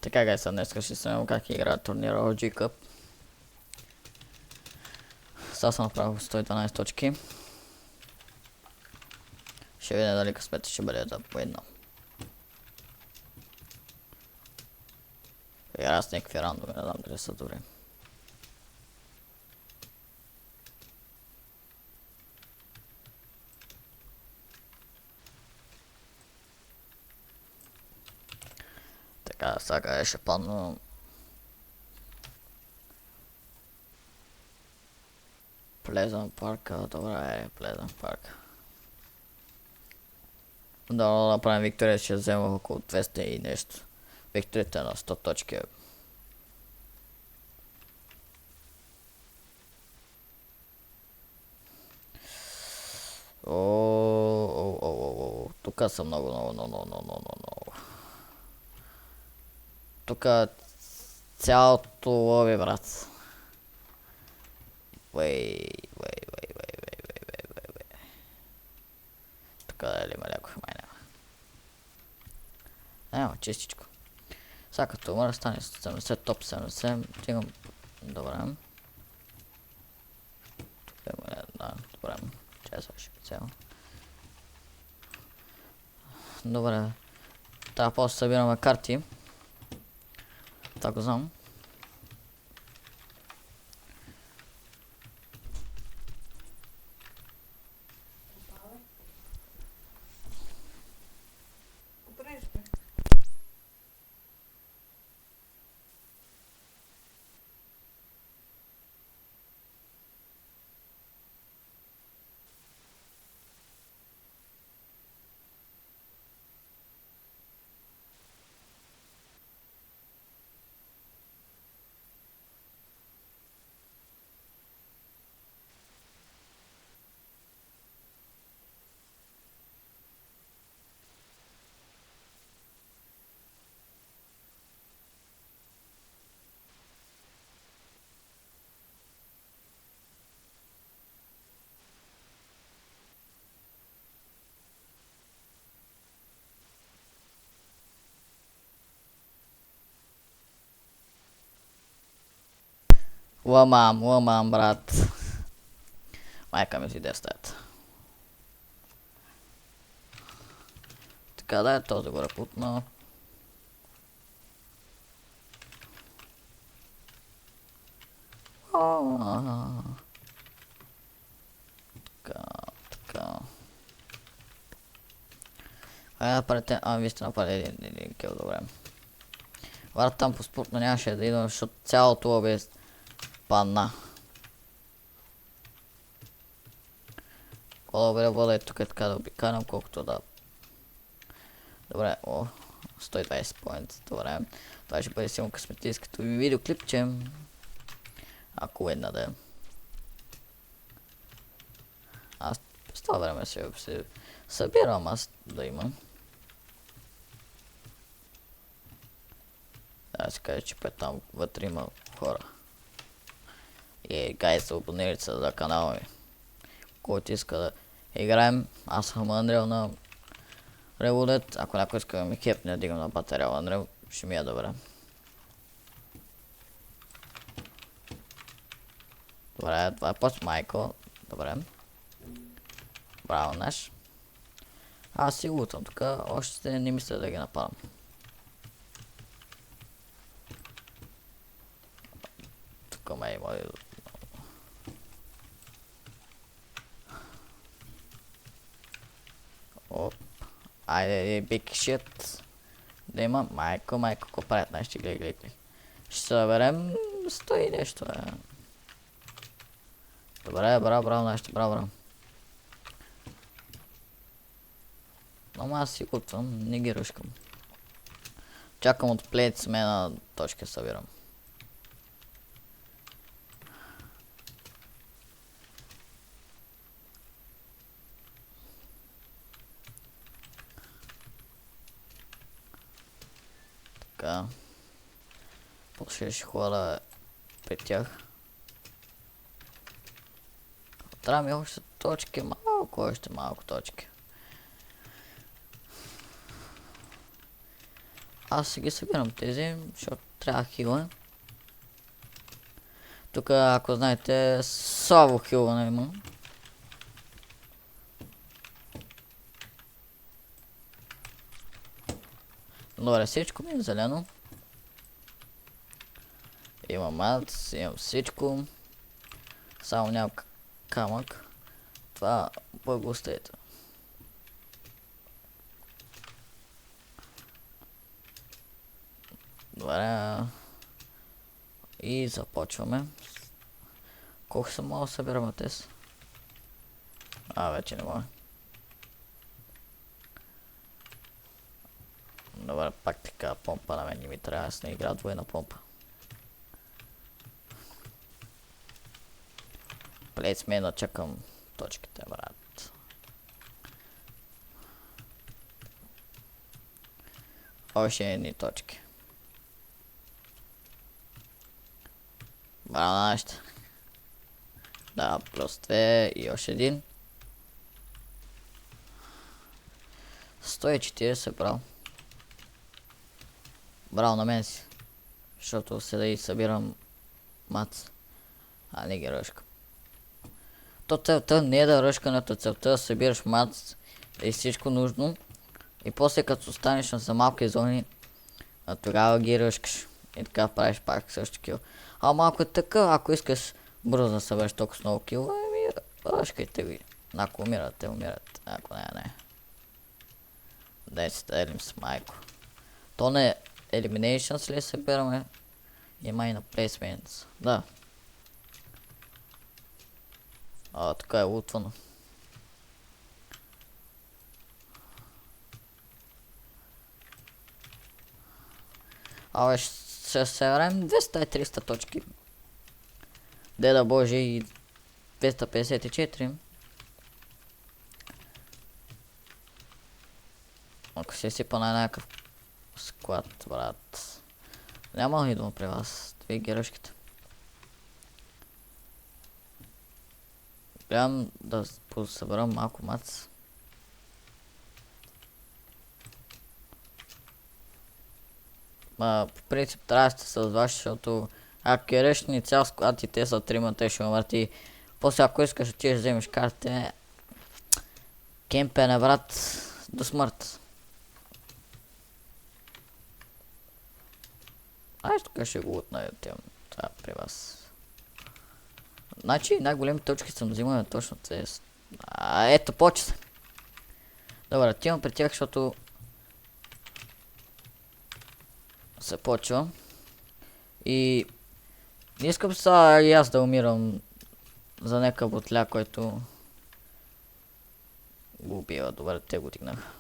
Така, гайса, днес ще снимам как играят турнира OG Cup. Сега съм направил 112 точки. Ще видя дали късмета ще бъде да по едно. Игра с някакви рандоми, не знам дали са добри. Така, сега ще падна. Плезън парка, добре, Плезън парк. Да направим Виктория, ще взема около 200 и нещо. Викторията е на 100 точки. Тук са много. Тук цялото лови, брат. Вей. Тук дали има някой, май няма. Няма, чистичко. Сега като умра стане 70, топ 70, стигам. Добре. Тук има една, добре. Чай сега ще цяло. Добре. Така, после събираме карти. Так го знам. Ламам, брат. Майка ми си иде в стаята. Така да е, този го репутна. Така. Вие сте направили един кил, добре. Варта там по спортно нямаше да идвам, защото цялото лоби е падна. По-добре вода е тук е така да обикарам, колкото да... Добре, 120 поинт, добре. Това ще бъде силно късметийското видеоклипче. Ако една да е. Аз с това време се събирам аз да имам. Да се каже, че там вътре има хора. И гайс, абонирайте се за канала ми. Който иска да играем, аз съм Андрел на Револет. Ако някой иска да ми хепне да дигам на батерия Андрел, ще ми е добре. Добре, това е пост Майко. Добре. Браво, наш. Аз си лутам тук, още не мисля да ги нападам. Тук ме има... Оп. Айде, биг шит. Да има майко, ко правят нашите гледай. Ще се наберем 100 и нещо. Добре, браво, нашите, браво. Но аз си готвам, не ги ръшкам. Чакам от плейт смена точка събирам. Така. После ще ходя при тях. Трябва ми още точки, малко точки. Аз си ги събирам тези, защото трябва хила. Тук, ако знаете, слабо хилване има. Добре, всичко ми е зелено. Имам мац, имам всичко. Само няма камък. Това благостоите. Добре. И започваме. Колко съм мога да събирам тез? Вече не мога. Добре, пак така помпа на мен не ми трябва, аз не игра двойна помпа. Плейсмена чакам точките, брат. Още едни точки. Браво нашите. Да, плюс 2 и още един. 140 браво. Браво на мен си. Защото седа и събирам мац. А не ги ръшкам. То целта не е да ръшкането, целта да събираш мац и всичко нужно. И после като останеш за малки зони, тогава ги ръшкаш. И така правиш пак също кил. А малко е така, ако искаш бързо да събереш толкова много кил, ръшкайте ги. Ако умирате, умирате. Ако не. Дай си да елим с майко. То не Eliminations ли събираме? Има и на Placements. Да. Така е лутвано. Ще съберем 200-300 точки. Деда Боже и 254. Ако се сипа на някакъв склад, брат. Няма да идвам при вас. Две геръшките. Гледам да съберам малко мац. По принцип трябва да сте с вас, защото ако кереш ни цял склад и те са трима, те ще умрат и после ако искаш отидеш вземеш картите, кемпене, брат, до смърт. Тук ще го отна това при вас. Значи най-големи точки съм взимал точно тези. Ето, почта. Добре, отивам при тях, защото се почва. И не искам сега и аз да умирам за някакъв бутля, който го убива. Добре, те го дигнаха.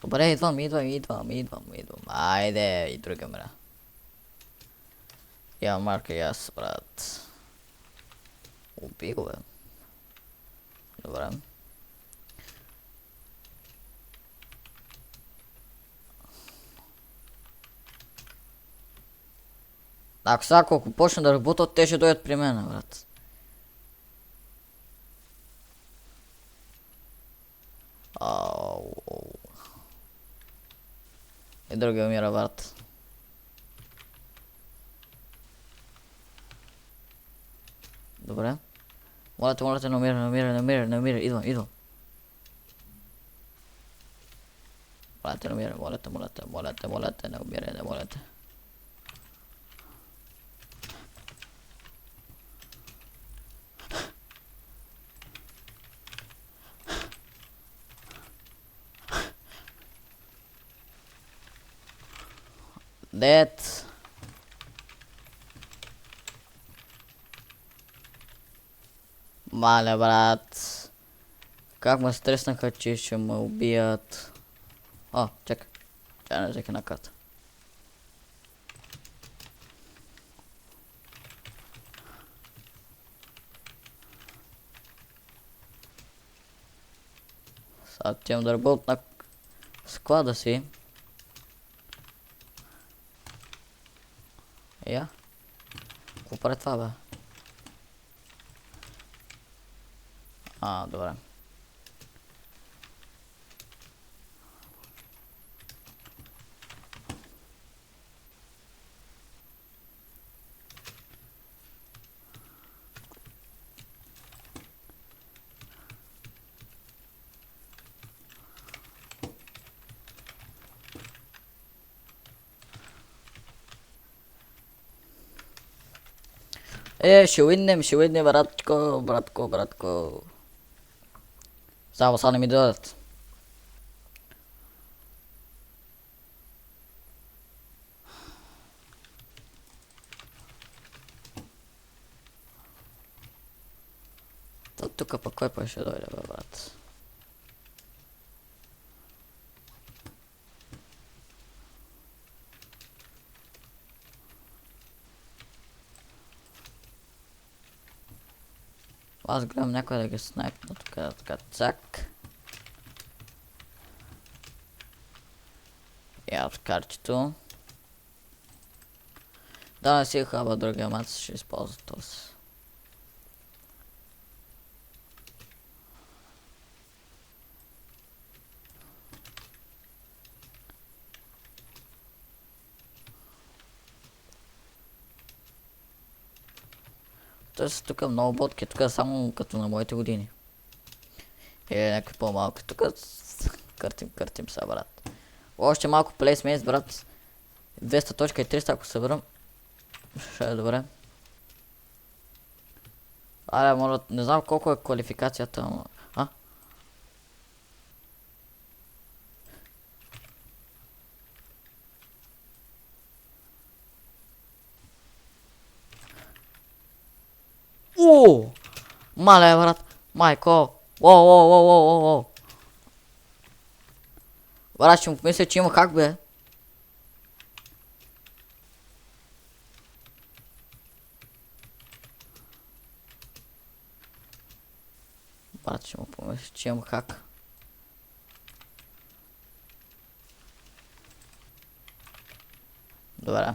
Добре, идвам. Айде, и друга мера. Я марка и аз, брат. Уби го, бе. Добре. Ако сега колко почна да работят, те ще дойдат при мен, брат. И другия умира, брат. Добре. Моля те, не умира. Идвам. Моля те, не умира. Дед. Маля, брат. Как ме стреснаха, че ще ме убият. Чакай. Тя не взеха на карта. Сега отивам да работя на склада си. Какво прави това, бе? Добре. Ще виднем, братко. Само са не ми дадат. Тук пък кой ще дойде, бе, брат? Аз гледам някой да ги снайпна тук, така, цак. Я от карчето. Да, не си хаба другия мац, ще използва този. Той са тук много ботки, тук само като на моите години. Или някакви по-малки. Тук къртим са, брат. Още малко плейсмейс, брат. 200 точка и 300, ако съберам. Ще е добре. Аре, моля, не знам колко е квалификацията, но... А? Уу! Мале, брат. Майко. Воу. Брат, ще му помисля, че има хак, бе. Брат, ще му помисля, че има хак. Добре.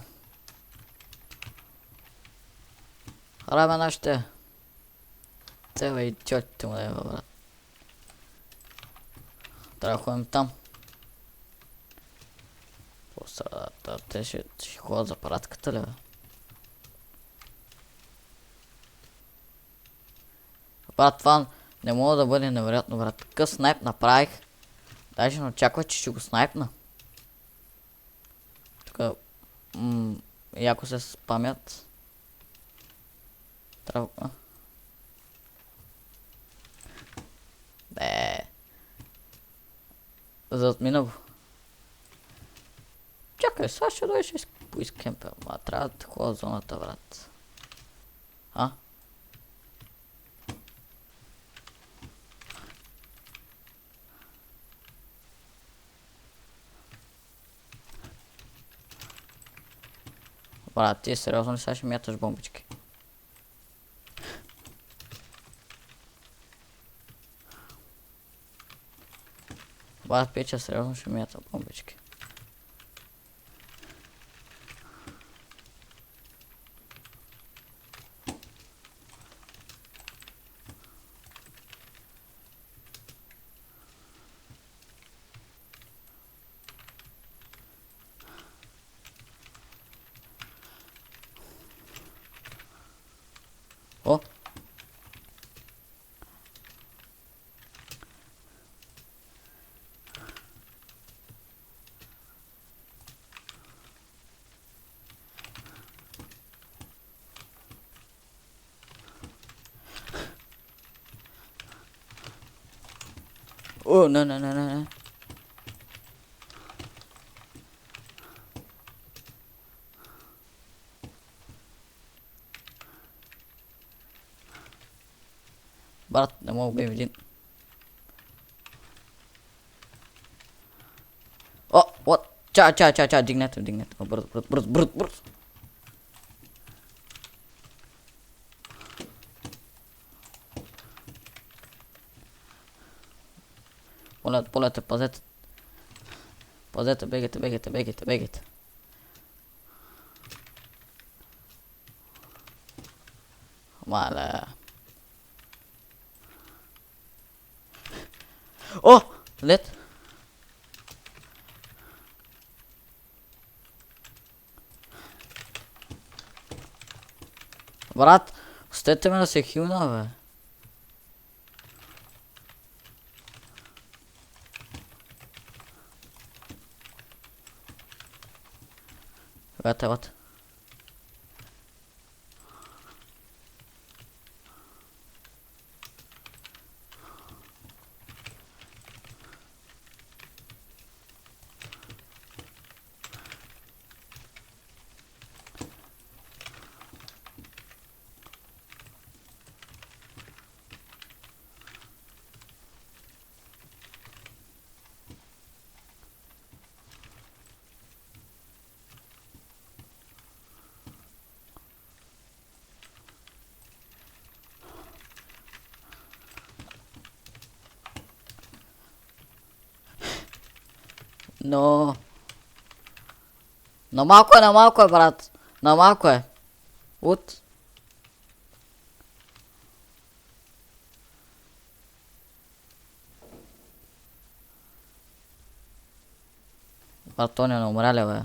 Раме нашите. Тебе и тьотите му да е, брат. Трябва да ходим там. По средата. Те ще ходят за паратката ли, бе? Брат, това не мога да бъде невероятно, брат. Такъв снайп направих. Даже не очаквах, че ще го снайпна. Тук... яко се спамят. Трябва... Бе. Затмина го. Чакай, сега ще дойдеш и поискемпа. Ма трябва да ходя в зоната, брат. А? Брат, ти сериозно ли сега ще мяташ бомбички? Брат, пича сериозно ще мята бомбички. О! О, не. Брат, не мога да убием един. О, what? Ча, дигнете. Бързо. Полете, пазете. Пазете, бегайте. Мале. О! Лед! Брат, оставете ме да се хилна, бе. Елате. Но... На малко е, брат. На малко е. От... Брат, то не умря ли, бе?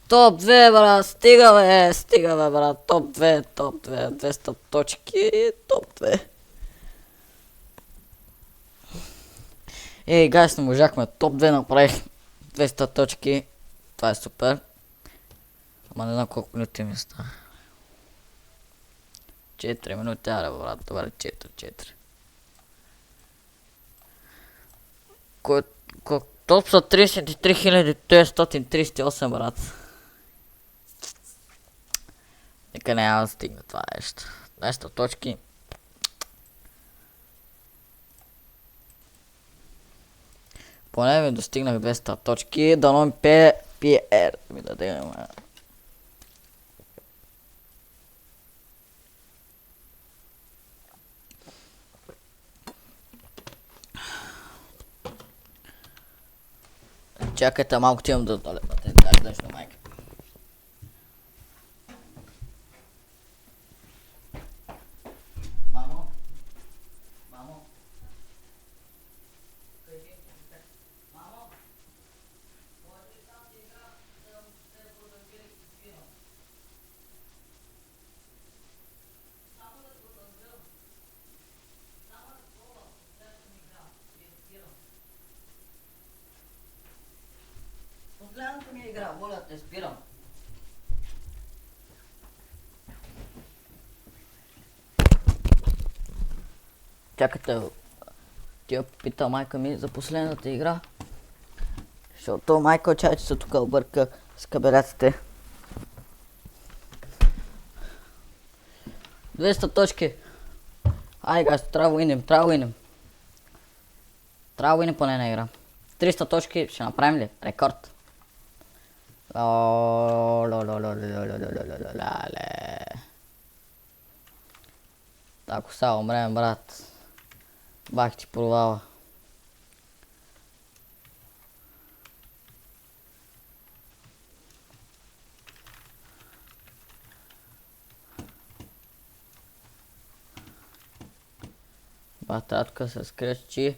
Топ 2, брат, стига, бе, брат, топ 2, 200 точки, топ 2. Ей, гайс, не можахме, топ 2 направих, 200 точки, това е супер. Ама не знам колко минути ми става. 4 минути, аре, брат, добре, 4. Топ са 33 938, брат. Нека няма да стигне това нещо. 200 точки. Поне ми достигнах 200 точки. Дано ми пее PR. Ми даде, ма. Чакайте малко, ти имам да долетна. Дай дъжна майка. Мамо? Мамо? Мамо? Може ли там да игра да продължи спирам? Само да продължа. Само да пробвам. Следващата ми игра. Спирам. Последната ми игра, моля те, спирам. Чакайте, тя пита майка ми за последната игра. Защото майка чайче се тук обърка с кабелетите. 200 точки. Ай, газ, трябва да уинем. Трябва да уинем поне на игра. 300 точки ще направим ли? Рекорд. Ако сега умрем, брат. Бах ти провала. Брат, трябва тук се скръчи.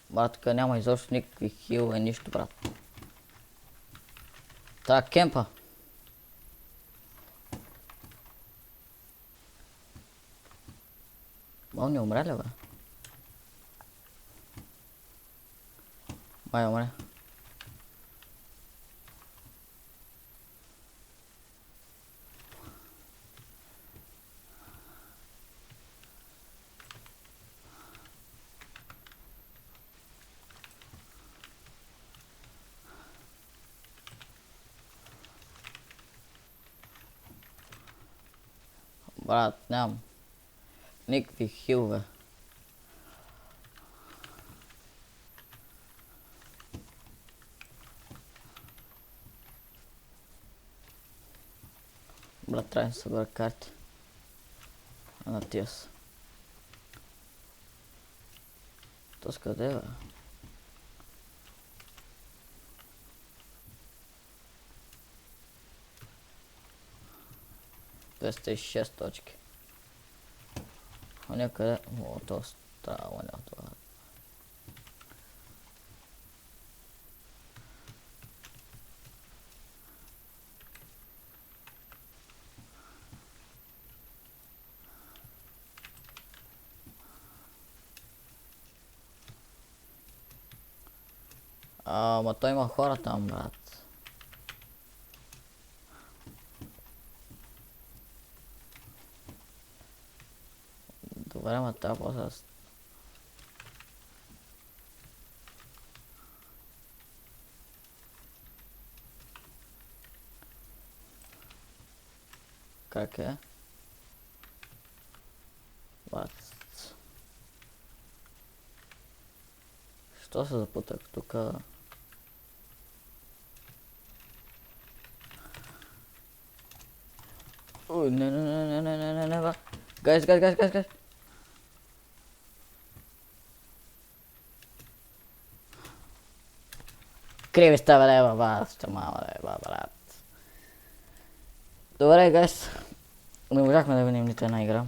Брат, тук няма изобщо никакви хилове, нищо, брат. Трябва кемпа. Мал не умре ли, бе? Май умре. Брат, нямам никакви хилове. Брат, трябва да събера карти. На тия са. То с къде, бе? Двеста и 6 точки. А някъде... О, то става няма това. Ама той има хора там, брат. Добре, ма това после... Как е? Бац. Що се запутах тук? Ой, не. Гайс. Криви става лева, баста, мама лева, брат. Добре, гайс. Не можахме да видим нито една игра.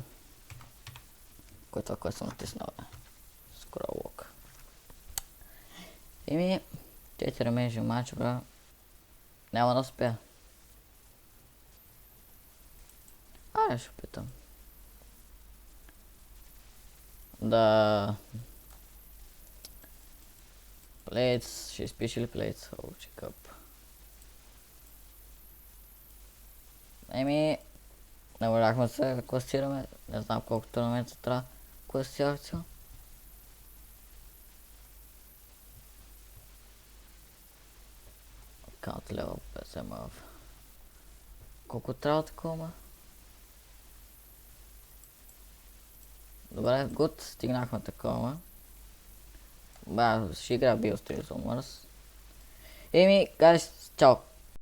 Кое това, което съм натиснал, Scroll Walk. Еми, 4 межи матч, бра. Няма да успея. Аре, ще питам. Да... Плейтс, ще изпише ли плейтс? Олчи къп. Еми, не можахме да се класираме. Не знам колко турнамента трябва класирация. Count level PSMF. Колко трябва такова? Добре, гуд, стигнахме такова. Ба, ще игра Bioshock Wars. Еми, гайс, чао!